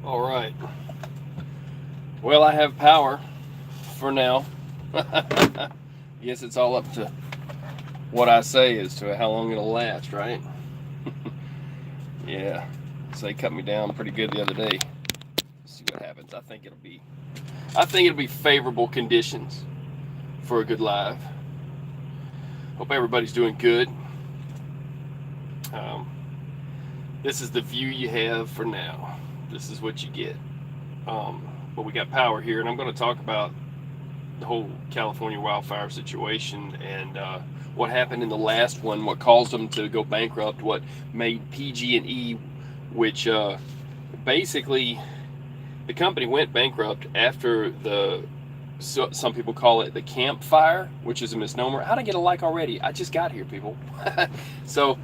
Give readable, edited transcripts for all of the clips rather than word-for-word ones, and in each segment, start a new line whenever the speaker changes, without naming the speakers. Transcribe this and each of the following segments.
All right. Well, I have power for now. Guess it's all up to what I say as to how long it'll last, right? Yeah. So they cut me down pretty good the other day. Let's see what happens. I think it'll be favorable conditions for a good live. Hope everybody's doing good. Um, this is the view you have for now. This is what you get. But we got power here, and I'm going to talk about the whole California wildfire situation and what happened in the last one, what caused them to go bankrupt, what made PG&E, which basically the company went bankrupt after some people call it the campfire, which is a misnomer. How'd I get a like already? I just got here, people. So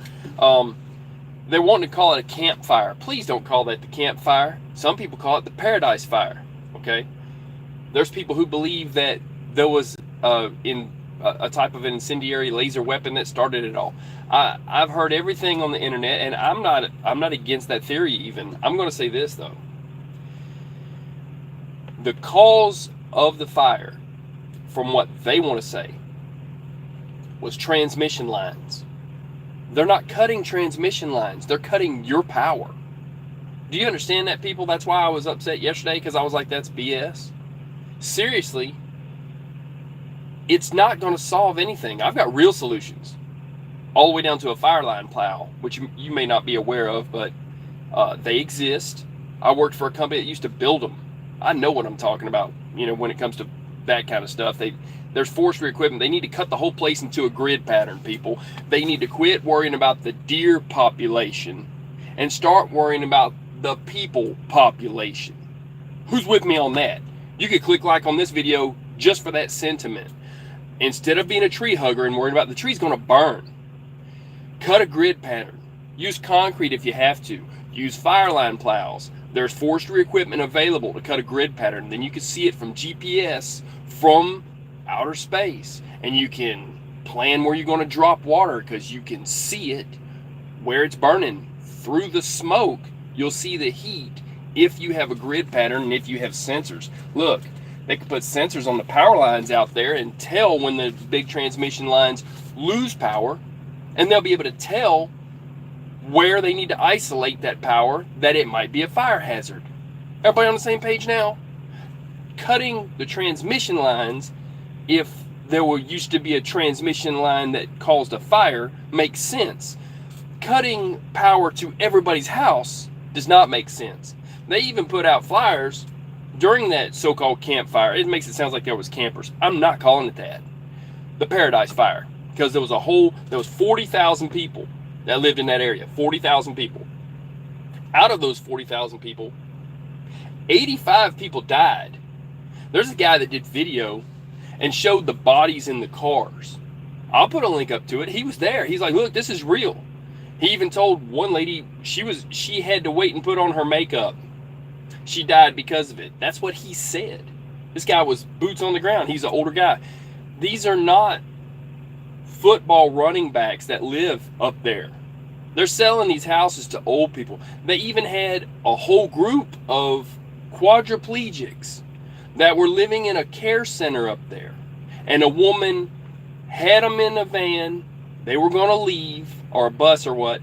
they're wanting to call it a campfire. Please don't call that the campfire. Some people call it the paradise fire. Okay, there's people who believe that there was a type of an incendiary laser weapon that started it all. I've heard everything on the internet, and I'm not against that theory even. I'm going to say this though: the cause of the fire, from what they want to say, was transmission lines. They're not cutting transmission lines. They're cutting your power. Do you understand that, people? That's why I was upset yesterday, because I was like, that's BS. Seriously, it's not going to solve anything. I've got real solutions. All the way down to a fire line plow, which you may not be aware of, but they exist. I worked for a company that used to build them. I know what I'm talking about, when it comes to that kind of stuff. There's forestry equipment. They need to cut the whole place into a grid pattern, people. They need to quit worrying about the deer population and start worrying about the people population. Who's with me on that? You could click like on this video just for that sentiment. Instead of being a tree hugger and worrying about the tree's going to burn, cut a grid pattern. Use concrete if you have to. Use fire line plows. There's forestry equipment available to cut a grid pattern. Then you can see it from GPS from outer space, and you can plan where you're going to drop water because you can see it where it's burning. Through the smoke, you'll see the heat if you have a grid pattern and if you have sensors. Look, they can put sensors on the power lines out there and tell when the big transmission lines lose power, and they'll be able to tell where they need to isolate that power, that it might be a fire hazard. Everybody on the same page now? Cutting the transmission lines, if there used to be a transmission line that caused a fire, makes sense. Cutting power to everybody's house does not make sense. They even put out flyers during that so-called campfire. It makes it sound like there was campers. I'm not calling it that. The Paradise Fire, because there was 40,000 people that lived in that area. 40,000 people. Out of those 40,000 people, 85 people died. There's a guy that did video and showed the bodies in the cars. I'll put a link up to it. He was there. He's like, look, this is real. He even told one lady she had to wait and put on her makeup. She died because of it. That's what he said. This guy was boots on the ground. He's an older guy. These are not football running backs that live up there. They're selling these houses to old people. They even had a whole group of quadriplegics that were living in a care center up there. And a woman had them in a van. They were going to leave, or a bus or what,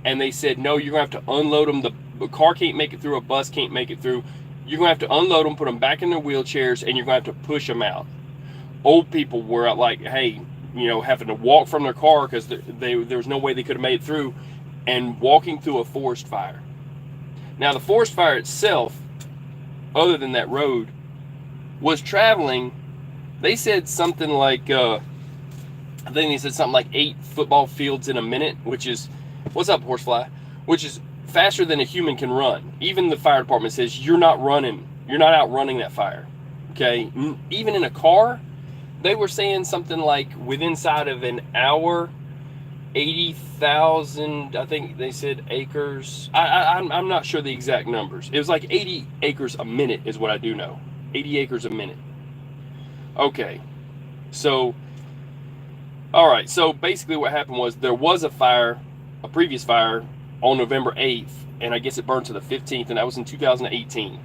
and they said, no, you're going to have to unload them. The car can't make it through, a bus can't make it through. You're going to have to unload them, put them back in their wheelchairs, and you're going to have to push them out. Old people were like, hey, having to walk from their car because there was no way they could have made it through, and walking through a forest fire. Now, the forest fire itself, other than that road, was traveling, they said something like, I think they said something like 8 football fields in a minute, which is, what's up, horsefly? Which is faster than a human can run. Even the fire department says you're not outrunning that fire. Okay, even in a car, they were saying something like within inside of an hour, 80,000, I think they said acres. I'm not sure the exact numbers. It was like 80 acres a minute is what I do know. 80 acres a minute. Okay, so, all right, so basically what happened was there was a previous fire on November 8th and I guess it burned to the 15th, and that was in 2018.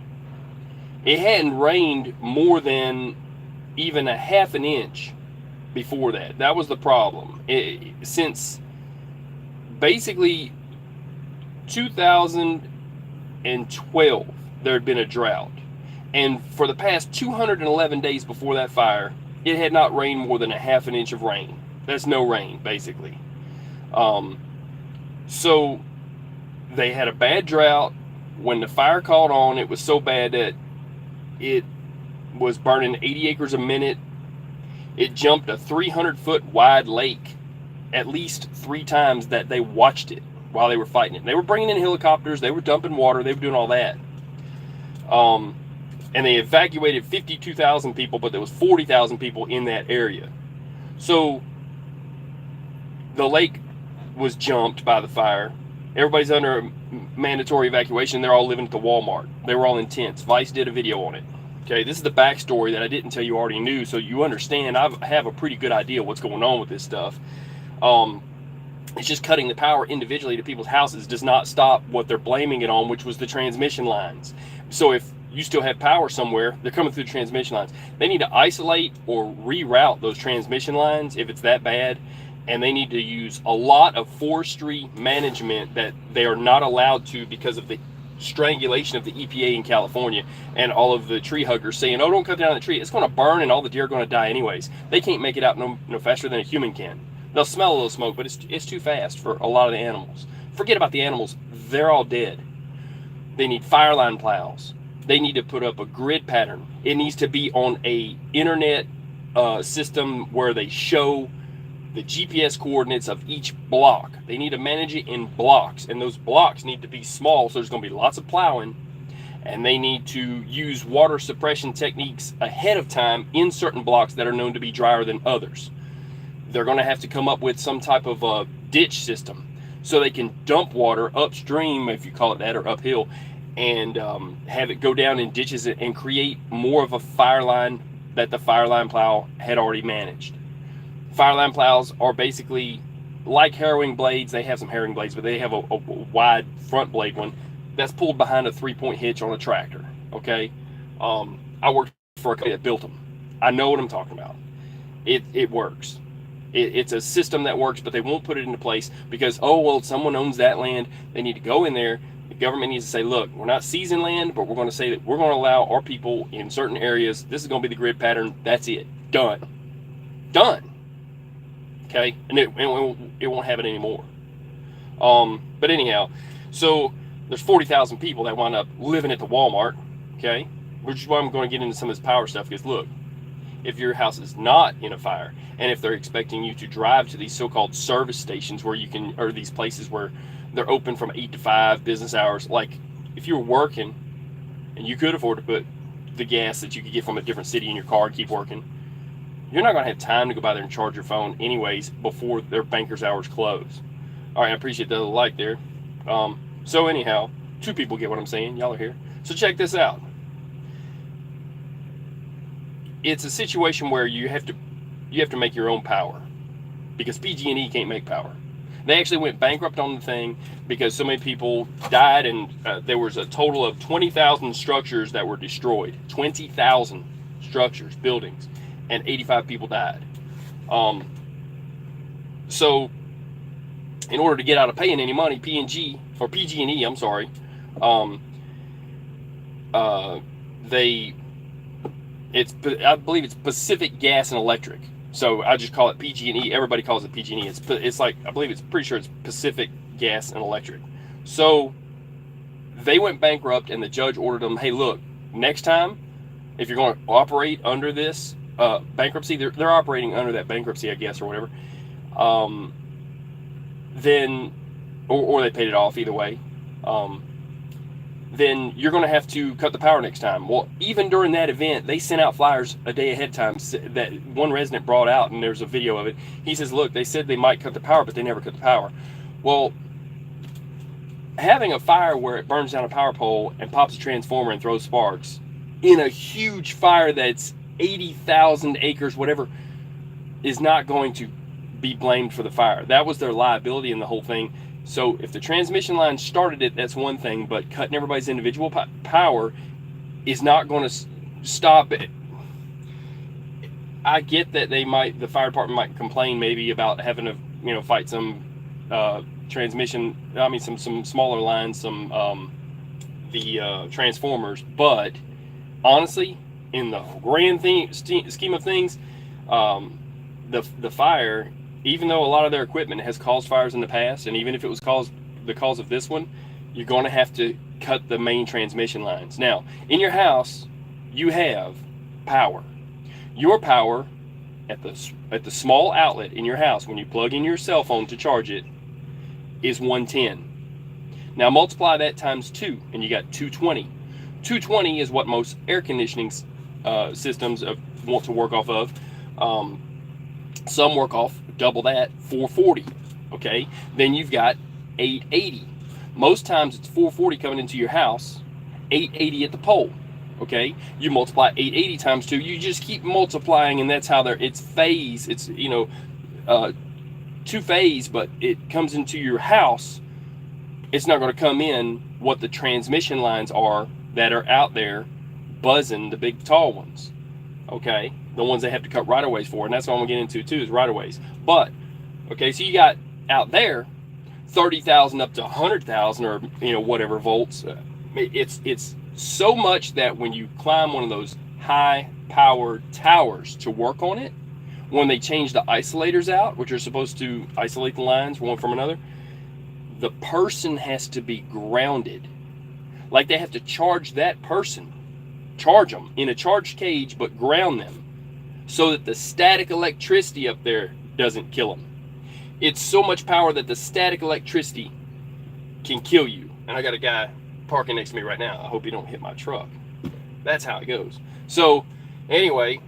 It hadn't rained more than even a half an inch before that. That was the problem. Since basically 2012, there had been a drought. And for the past 211 days before that fire, it had not rained more than a half an inch of rain. That's no rain, basically. So they had a bad drought. When the fire caught on, it was so bad that it was burning 80 acres a minute. It jumped a 300-foot wide lake at least 3 times that they watched it while they were fighting it. They were bringing in helicopters. They were dumping water. They were doing all that. And they evacuated 52,000 people, but there was 40,000 people in that area. So the lake was jumped by the fire. Everybody's under a mandatory evacuation. They're all living at the Walmart. They were all in tents. Vice did a video on it. Okay, this is the backstory that I didn't tell you already knew, so you understand I have a pretty good idea what's going on with this stuff. It's just cutting the power individually to people's houses does not stop what they're blaming it on, which was the transmission lines. So if you still have power somewhere, they're coming through the transmission lines. They need to isolate or reroute those transmission lines if it's that bad, and they need to use a lot of forestry management that they are not allowed to because of the strangulation of the EPA in California and all of the tree huggers saying, oh, don't cut down the tree. It's going to burn and all the deer are going to die anyways. They can't make it out no faster than a human can. They'll smell a little smoke, but it's too fast for a lot of the animals. Forget about the animals. They're all dead. They need fire line plows. They need to put up a grid pattern. It needs to be on a internet system where they show the GPS coordinates of each block. They need to manage it in blocks, and those blocks need to be small, so there's going to be lots of plowing, and they need to use water suppression techniques ahead of time in certain blocks that are known to be drier than others. They're going to have to come up with some type of a ditch system so they can dump water upstream, if you call it that, or uphill, and have it go down in ditches and create more of a fire line that the fire line plow had already managed. Fire line plows are basically like harrowing blades. They have some harrowing blades, but they have a wide front blade one that's pulled behind a 3-point hitch on a tractor. Okay, I worked for a company that built them. I know what I'm talking about. It works. It's a system that works, but they won't put it into place because, oh, well, someone owns that land. They need to go in there. The government needs to say, look, we're not seizing land, but we're going to say that we're going to allow our people in certain areas. This is going to be the grid pattern. That's it. Done. Okay, and it won't have it anymore. But anyhow, so there's 40,000 people that wind up living at the Walmart. Okay, which is why I'm going to get into some of this power stuff. Because look, if your house is not in a fire, and if they're expecting you to drive to these so-called service stations where you can, or these places where they're open from 8 to 5 business hours, like if you were working and you could afford to put the gas that you could get from a different city in your car and keep working, you're not going to have time to go by there and charge your phone anyways before their banker's hours close. All right, I appreciate the like there. So anyhow, 2 people get what I'm saying. Y'all are here. So check this out. It's a situation where you have to make your own power because PG&E can't make power. They actually went bankrupt on the thing because so many people died, and there was a total of 20,000 structures that were destroyed. 20,000 structures, buildings. And 85 people died. So, in order to get out of paying any money, PG&E, I'm sorry, I believe it's Pacific Gas and Electric. So I just call it PG&E. Everybody calls it PG&E. It's like, I believe it's pretty sure it's Pacific Gas and Electric. So they went bankrupt, and the judge ordered them, hey, look, next time, if you're going to operate under this bankruptcy, they're operating under that bankruptcy, I guess, or whatever. Then, or they paid it off, either way. Then you're going to have to cut the power next time. Well, even during that event, they sent out flyers a day ahead of time that one resident brought out, and there's a video of it. He says, look, they said they might cut the power, but they never cut the power. Well, having a fire where it burns down a power pole and pops a transformer and throws sparks in a huge fire that's 80,000 acres, whatever, is not going to be blamed for the fire. That was their liability in the whole thing. So if the transmission line started it, that's one thing, but cutting everybody's individual power is not going to stop it. I get that the fire department might complain maybe about having to, you know, fight some transmission, some smaller lines, the transformers, but honestly, in the grand scheme of things, the fire, even though a lot of their equipment has caused fires in the past, and even if it was the cause of this one, you're going to have to cut the main transmission lines. Now, in your house, you have power. Your power at the small outlet in your house, when you plug in your cell phone to charge it, is 110. Now multiply that times 2, and you got 220. 220 is what most air conditioning systems want to work off of. Some work off double that, 440. Okay, then you've got 880. Most times it's 440 coming into your house, 880 at the pole. Okay, you multiply 880 times 2. You just keep multiplying, and that's how it's phase. It's, you know, 2 phase, but it comes into your house. It's not going to come in what the transmission lines are that are out there buzzing, the big tall ones. Okay, the ones they have to cut right-of-ways for, and that's what I'm going to get into too, is right-of-ways. But okay, so you got out there 30,000 up to 100,000, or, you know, whatever volts. It's so much that when you climb one of those high-powered towers to work on it, when they change the isolators out, which are supposed to isolate the lines one from another, the person has to be grounded. Like, they have to charge that person, charge them in a charged cage, but ground them so that the static electricity up there doesn't kill them. It's so much power that the static electricity can kill you. And I got a guy parking next to me right now. I hope he don't hit my truck. That's how it goes. So anyway,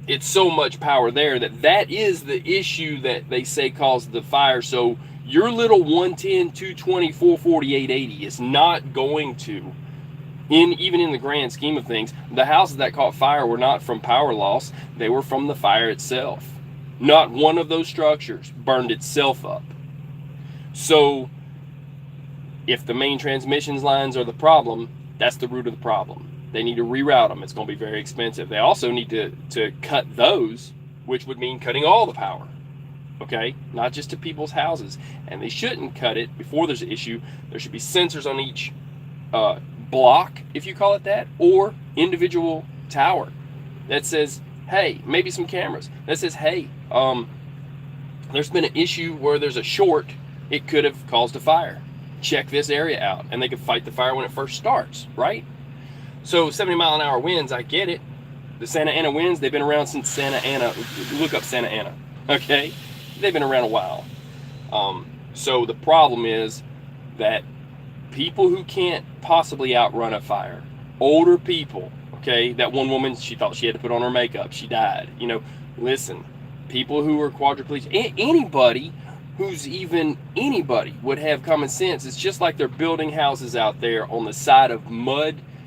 it's so much power there that is the issue that they say caused the fire. So your little 110, 220, 440, 880 is not going to, even in the grand scheme of things, the houses that caught fire were not from power loss. They were from the fire itself. Not one of those structures burned itself up. So if the main transmission lines are the problem, that's the root of the problem. They need to reroute them. It's going to be very expensive. They also need to cut those, which would mean cutting all the power. Okay, not just to people's houses. And they shouldn't cut it before there's an issue. There should be sensors on each block, if you call it that, or individual tower that says, hey, maybe some cameras that says, hey, there's been an issue where there's a short. It could have caused a fire. Check this area out, and they can fight the fire when it first starts, right? So 70-mile-an-hour winds, I get it. The Santa Ana winds, they've been around since Santa Ana. Look up Santa Ana, okay? They've been around a while. So the problem is that people who can't possibly outrun a fire, older people, okay? That one woman, she thought she had to put on her makeup. She died. You know, listen, people who are quadriplegic, anybody who's even anybody would have common sense. It's just like they're building houses out there on the side of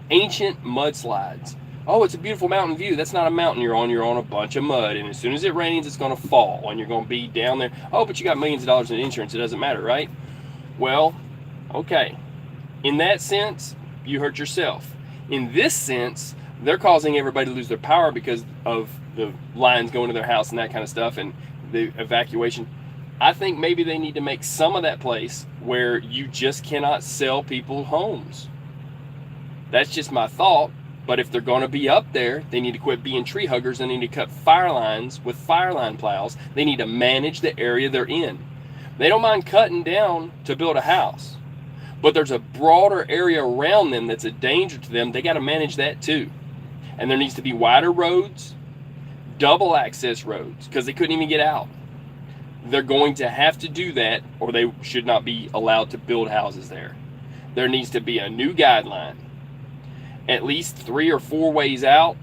ancient mudslides. Oh, it's a beautiful mountain view. That's not a mountain you're on a bunch of mud, and as soon as it rains, it's going to fall, and you're going to be down there. Oh, but you got millions of dollars in insurance. It doesn't matter, right? Well, okay. In that sense, you hurt yourself. In this sense, they're causing everybody to lose their power because of the lines going to their house and that kind of stuff, and the evacuation. I think maybe they need to make some of that place where you just cannot sell people homes. That's just my thought. But if they're going to be up there, they need to quit being tree huggers. They need to cut fire lines with fire line plows. They need to manage the area they're in. They don't mind cutting down to build a house, but there's a broader area around them that's a danger to them. They got to manage that too. And there needs to be wider roads, double access roads, because they couldn't even get out. They're going to have to do that, or they should not be allowed to build houses there. There needs to be a new guideline. At least 3 or 4 ways out.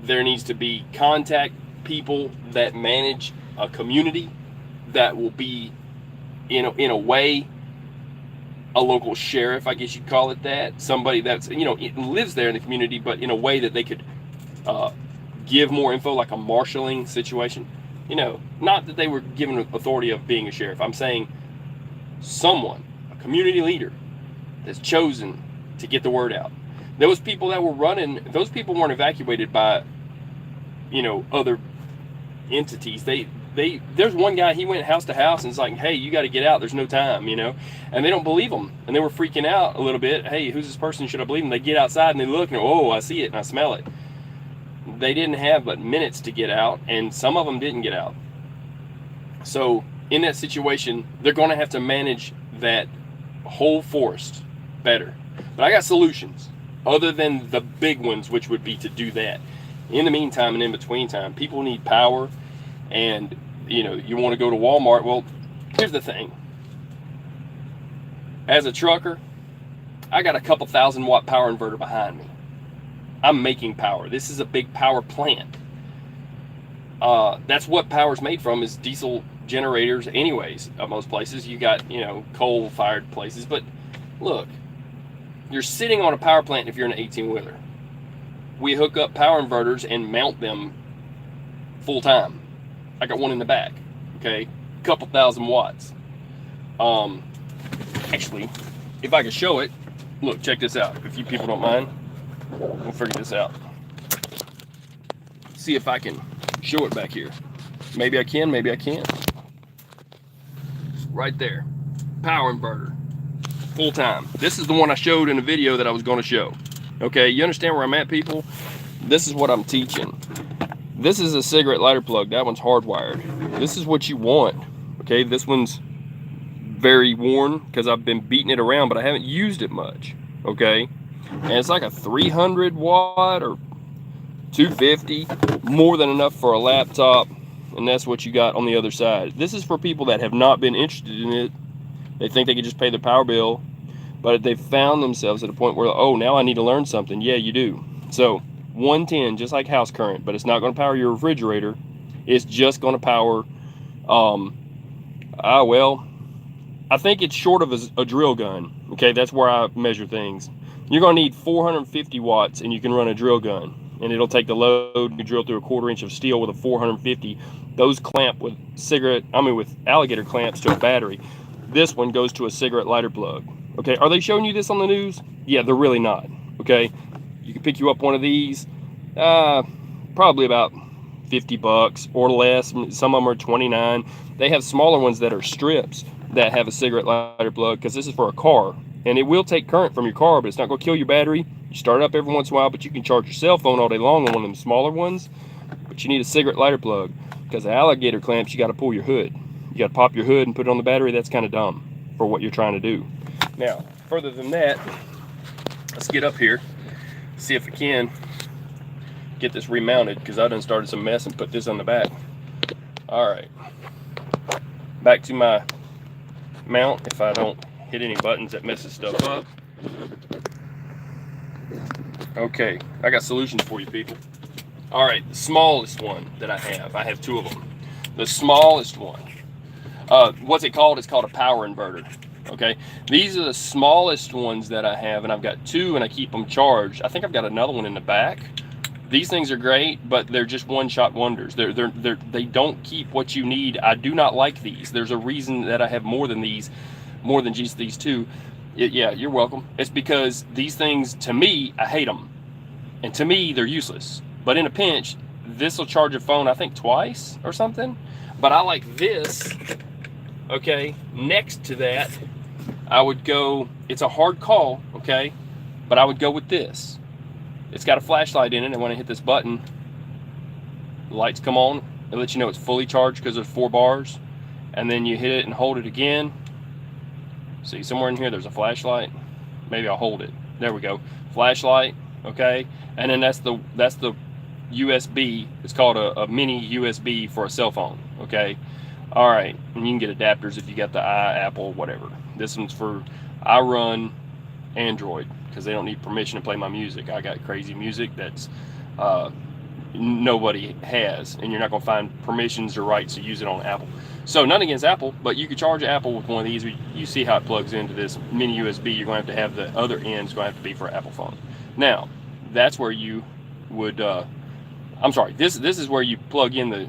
There needs to be contact people that manage a community that will be, in a way, a local sheriff, I guess you'd call it that. Somebody that's, it lives there in the community, but in a way that they could give more info, like a marshaling situation. Not that they were given authority of being a sheriff. I'm saying someone, a community leader, that's chosen to get the word out. Those people that were running, those people weren't evacuated by, other entities. There's one guy, he went house to house and it's like, hey, you got to get out. There's no time, and they don't believe him. And they were freaking out a little bit. Hey, who's this person? Should I believe him? They get outside and they look and, oh, I see it and I smell it. They didn't have but minutes to get out, and some of them didn't get out. So in that situation, they're going to have to manage that whole forest better. But I got solutions other than the big ones, which would be to do that. In the meantime and in between time, people need power, and you want to go to Walmart. Well, here's the thing. As a trucker, I got a couple 1,000-watt power inverter behind me. I'm making power. This is a big power plant. That's what power's made from, is diesel generators anyways. At most places you got coal-fired places, but look, you're sitting on a power plant if you're an 18-wheeler. We hook up power inverters and mount them full time. I got one in the back, okay? A couple 1,000 watts. Actually, if I could show it, look, check this out. If you people don't mind, we'll figure this out. See if I can show it back here. Maybe I can, maybe I can't. Right there, power inverter, full time. This is the one I showed in the video that I was going to show. Okay, you understand where I'm at, people? This is what I'm teaching. This is a cigarette lighter plug. That one's hardwired. This is what you want. Okay, this one's very worn because I've been beating it around, but I haven't used it much. Okay, and it's like a 300 watt or 250, more than enough for a laptop, and that's what you got on the other side. This is for people that have not been interested in it. They think they can just pay their power bill, but they've found themselves at a point where, oh, now I need to learn something. Yeah, you do. So 110, just like house current, but it's not going to power your refrigerator. It's just going to power, I think it's short of a drill gun. Okay, that's where I measure things. You're going to need 450 watts, and you can run a drill gun, and it'll take the load. You drill through a 1/4 inch of steel with a 450. Those clamp with with alligator clamps to a battery. This one goes to a cigarette lighter plug. Okay, are they showing you this on the news? Yeah, they're really not. Okay, you can pick you up one of these, probably about 50 bucks or less. Some of them are 29. They have smaller ones that are strips that have a cigarette lighter plug, because this is for a car, and it will take current from your car, but it's not going to kill your battery. You start it up every once in a while, but you can charge your cell phone all day long on one of them smaller ones. But you need a cigarette lighter plug, because the alligator clamps, you got to pull your hood. You got to pop your hood and put it on the battery. That's kind of dumb for what you're trying to do. Now, further than that, let's get up here, see if we can get this remounted, because I done started some mess and put this on the back. All right, back to my mount, if I don't hit any buttons that messes stuff up. Okay, I got solutions for you people. All right, the smallest one that I have two of them. The smallest one, what's it called? It's called a power inverter. Okay, these are the smallest ones that I have, and I've got two, and I keep them charged. I think I've got another one in the back. These things are great, but they're just one-shot wonders. They don't keep what you need. I do not like these. There's a reason that I have more than just these two. Yeah, you're welcome. It's because these things, to me, I hate them, and to me, they're useless. But in a pinch, this will charge a phone, I think, twice or something. But I like this. Okay, next to that, I would go, it's a hard call, okay, but I would go with this. It's got a flashlight in it, and when I hit this button, the lights come on. It lets you know it's fully charged because there's 4 bars, and then you hit it and hold it again. See, somewhere in here there's a flashlight. Maybe I'll hold it. There we go. Flashlight, okay, and then that's the USB. It's called a mini USB for a cell phone, okay. All right, and you can get adapters if you got the Apple, whatever. This one's for, I run Android because they don't need permission to play my music. I got crazy music that's nobody has, and you're not going to find permissions or rights to use it on Apple. So nothing against Apple, but you could charge Apple with one of these. You see how it plugs into this mini USB. You're going to have the other end is going to have to be for an Apple phone. Now, that's where you would, I'm sorry, this is where you plug in the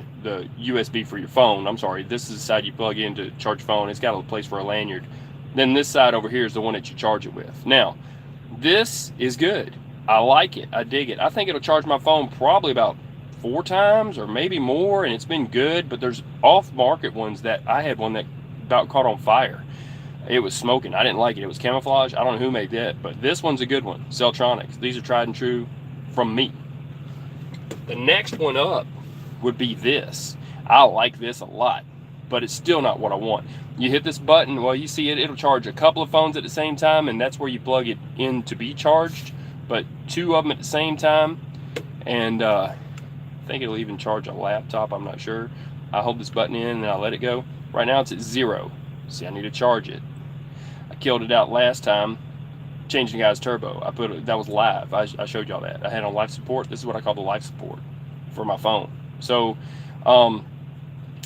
USB for your phone. I'm sorry, this is the side you plug in to charge your phone. It's got a place for a lanyard. Then this side over here is the one that you charge it with. Now, this is good. I like it. I dig it. I think it'll charge my phone probably about 4 times or maybe more, and it's been good. But there's off-market ones that I had one that about caught on fire. It was smoking. I didn't like it. It was camouflage. I don't know who made that, but this one's a good one. Celltronics. These are tried and true from me. The next one up would be this. I like this a lot, but it's still not what I want. You hit this button, well, you see it, it'll charge a couple of phones at the same time, and that's where you plug it in to be charged, but 2 of them at the same time, and I think it'll even charge a laptop, I'm not sure. I hold this button in and I let it go. Right now it's at 0. See, I need to charge it. I killed it out last time, changing the guy's turbo. I put it, that was live. I showed y'all that. I had on life support. This is what I call the life support for my phone. So,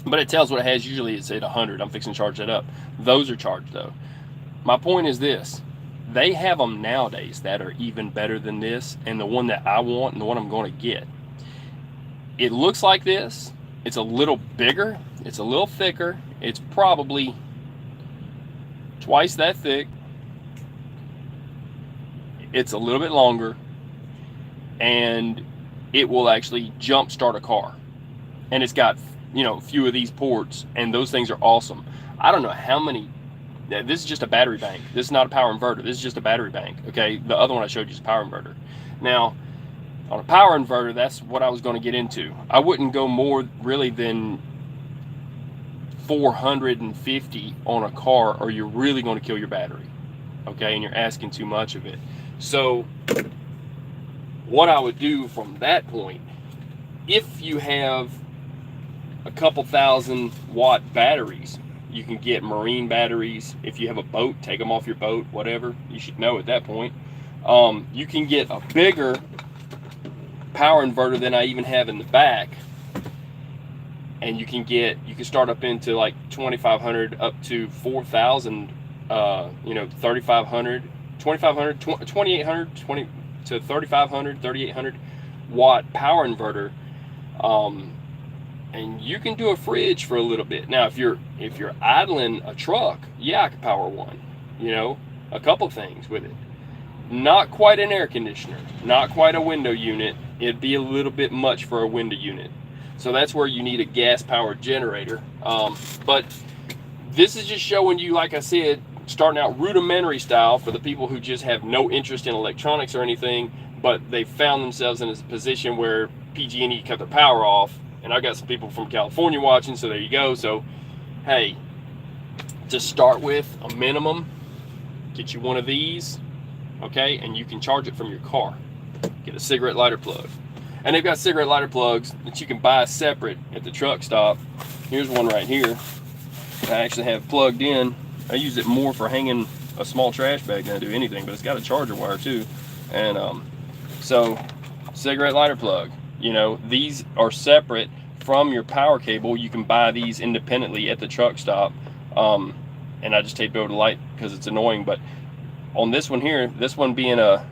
but it tells what it has. Usually it's at 100. I'm fixing to charge that up. Those are charged though. My point is this. They have them nowadays that are even better than this, and the one that I want and the one I'm going to get. It looks like this. It's a little bigger. It's a little thicker. It's probably twice that thick. It's a little bit longer, and it will actually jump start a car. And it's got, you know, a few of these ports, and those things are awesome. I don't know how many. This is just a battery bank. This is not a power inverter. This is just a battery bank. Okay, the other one I showed you is a power inverter. Now, on a power inverter, that's what I was going to get into. I wouldn't go more really than 450 on a car, or you're really going to kill your battery. Okay, and you're asking too much of it. So what I would do from that point, if you have a couple 1,000-watt batteries, you can get marine batteries. If you have a boat, take them off your boat, whatever. You should know at that point. You can get a bigger power inverter than I even have in the back, and you can start up into like 2,500 up to 4,000, 3,500, 2,500, 2,800, 20 to 3,500, 3,800 watt power inverter. And you can do a fridge for a little bit. Now, if you're idling a truck, yeah, I could power one, a couple things with it. Not quite an air conditioner, not quite a window unit. It'd be a little bit much for a window unit. So that's where you need a gas powered generator. But this is just showing you, like I said, starting out rudimentary style for the people who just have no interest in electronics or anything, but they found themselves in a position where PG&E cut their power off. And I got some people from California watching, so there you go. So, hey, to start with, a minimum, get you one of these, okay? And you can charge it from your car. Get a cigarette lighter plug. And they've got cigarette lighter plugs that you can buy separate at the truck stop. Here's one right here I actually have plugged in. I use it more for hanging a small trash bag than I do anything, but it's got a charger wire too. And so, cigarette lighter plug. These are separate from your power cable. You can buy these independently at the truck stop. And I just taped over the light because it's annoying. But on this one here, this one being a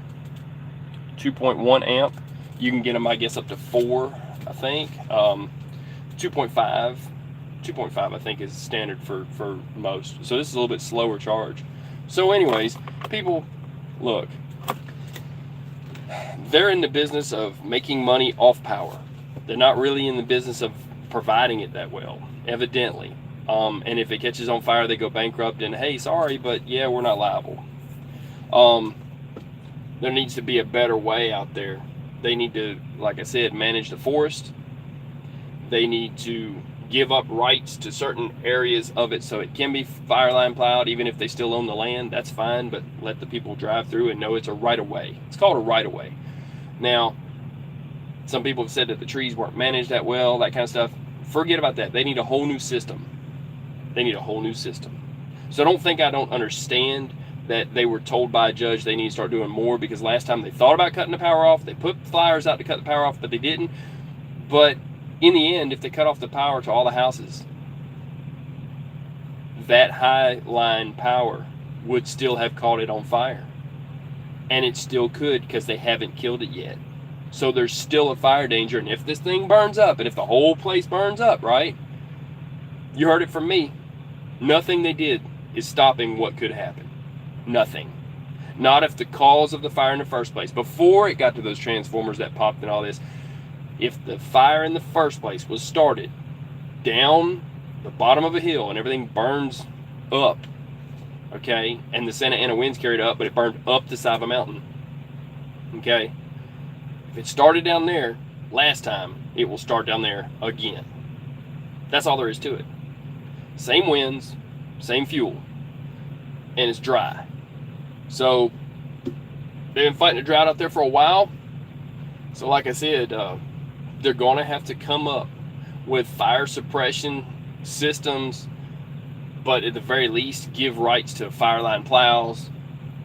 2.1 amp, you can get them, I guess, up to 4, I think. 2.5 I think is standard for most. So this is a little bit slower charge. So anyways, people, look, they're in the business of making money off power. They're not really in the business of providing it that well, evidently. And if it catches on fire, they go bankrupt, and hey, sorry, but yeah, we're not liable. There needs to be a better way out there. They need to, like I said, manage the forest. They need to give up rights to certain areas of it so it can be fire line plowed, even if they still own the land. That's fine, but let the people drive through and know it's a right-of-way. It's called a right-of-way. Now, some people have said that the trees weren't managed that well, that kind of stuff. Forget about that. They need a whole new system. They need a whole new system. So don't think I don't understand that they were told by a judge they need to start doing more, because last time they thought about cutting the power off, they put flyers out to cut the power off, but they didn't. But in the end, if they cut off the power to all the houses, that high line power would still have caught it on fire. And it still could, because they haven't killed it yet. So there's still a fire danger. And if this thing burns up, and if the whole place burns up, right? You heard it from me. Nothing they did is stopping what could happen? Nothing. Not if the cause of the fire in the first place, before it got to those transformers that popped and all this, if the fire in the first place was started down the bottom of a hill and everything burns up, okay, and the Santa Ana winds carried up, but it burned up the side of a mountain, okay, if it started down there last time, it will start down there again. That's all there is to it. Same winds, same fuel, and it's dry. So they've been fighting a drought out there for a while. So like I said, they're going to have to come up with fire suppression systems, but at the very least give rights to fire line plows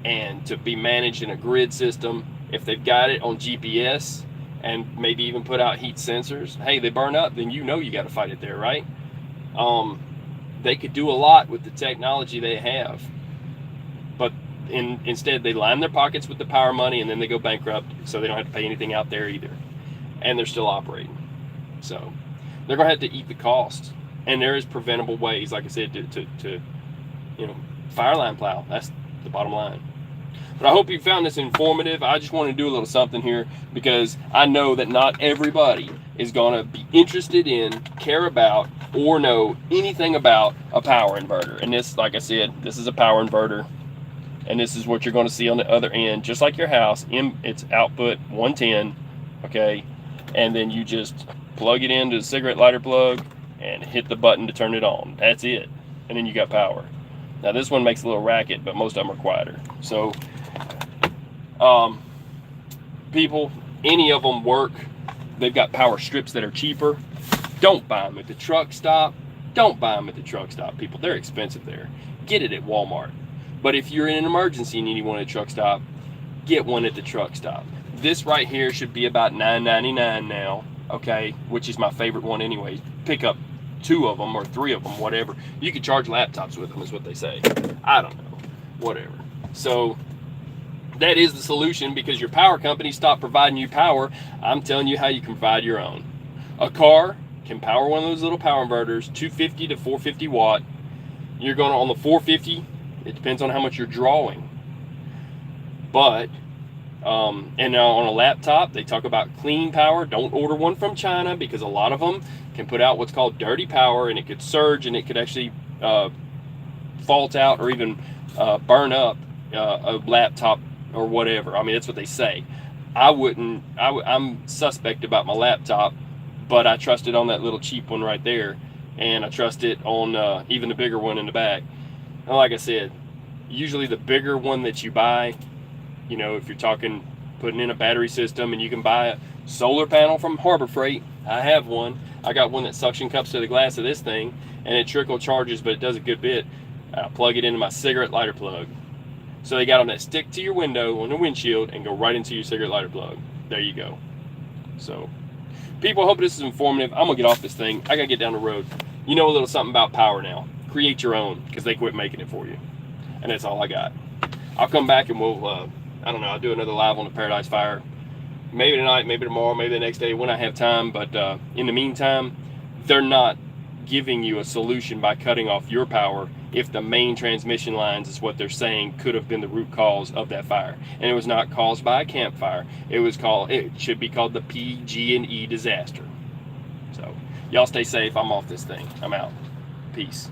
and to be managed in a grid system. If they've got it on GPS and maybe even put out heat sensors, hey, they burn up, then you know you got to fight it there, right? They could do a lot with the technology they have, but instead they line their pockets with the power money, and then they go bankrupt, so they don't have to pay anything out there either, and they're still operating. So they're gonna have to eat the cost, and there is preventable ways, like I said, to fire line plow. That's the bottom line. But I hope you found this informative. I just want to do a little something here, because I know that not everybody is going to be interested in, care about, or know anything about a power inverter. And this, like I said, this is a power inverter, and this is what you're going to see on the other end, just like your house. It's output 110, okay, and then you just plug it into the cigarette lighter plug and hit the button to turn it on. That's it, and then you got power. Now this one makes a little racket, but most of them are quieter. So people, any of them work. They've got power strips that are cheaper. Don't buy them at the truck stop. Don't buy them at the truck stop, people. They're expensive there. Get it at Walmart. But if you're in an emergency and you need one at a truck stop, get one at the truck stop. This right here should be about $9.99 now, okay, which is my favorite one anyway. Pick up 2 of them or 3 of them, whatever. You can charge laptops with them, is what they say. I don't know, whatever. So that is the solution, because your power company stopped providing you power. I'm telling you how you can provide your own. A car can power one of those little power inverters, 250 to 450 watt. You're going on the 450. It depends on how much you're drawing. But, and now on a laptop, they talk about clean power. Don't order one from China, because a lot of them can put out what's called dirty power, and it could surge, and it could actually fault out or even burn up a laptop or whatever. I mean, that's what they say. I'm suspect about my laptop, but I trust it on that little cheap one right there, and I trust it on even the bigger one in the back. And like I said, usually the bigger one that you buy, if you're talking putting in a battery system, and you can buy a solar panel from Harbor Freight. I have one. I got one that suction cups to the glass of this thing, and it trickle charges, but it does a good bit. I plug it into my cigarette lighter plug. So they got them that stick to your window on the windshield and go right into your cigarette lighter plug. There you go. So, people, I hope this is informative. I'm going to get off this thing. I got to get down the road. You know a little something about power now. Create your own, because they quit making it for you. And that's all I got. I'll come back and we'll, I don't know, I'll do another live on the Paradise Fire. Maybe tonight, maybe tomorrow, maybe the next day when I have time. But in the meantime, they're not giving you a solution by cutting off your power if the main transmission lines, is what they're saying, could have been the root cause of that fire. And it was not caused by a campfire. It should be called the Pg&E disaster. So y'all stay safe. I'm off this thing. I'm out. Peace.